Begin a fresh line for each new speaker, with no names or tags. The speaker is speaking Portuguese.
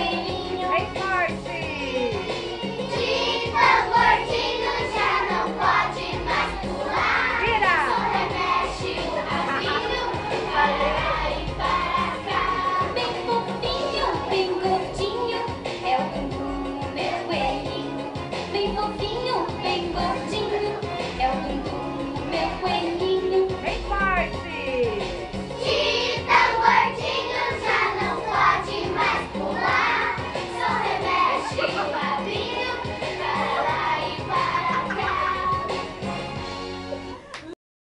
coelhinho.
Bem forte.
De tão gordinho já não pode mais pular.
Vira.
Só remexe o rabinho para lá e para cá. Bem fofinho, bem gordinho, é o Gugu, meu coelhinho. Bem fofinho, bem gordinho,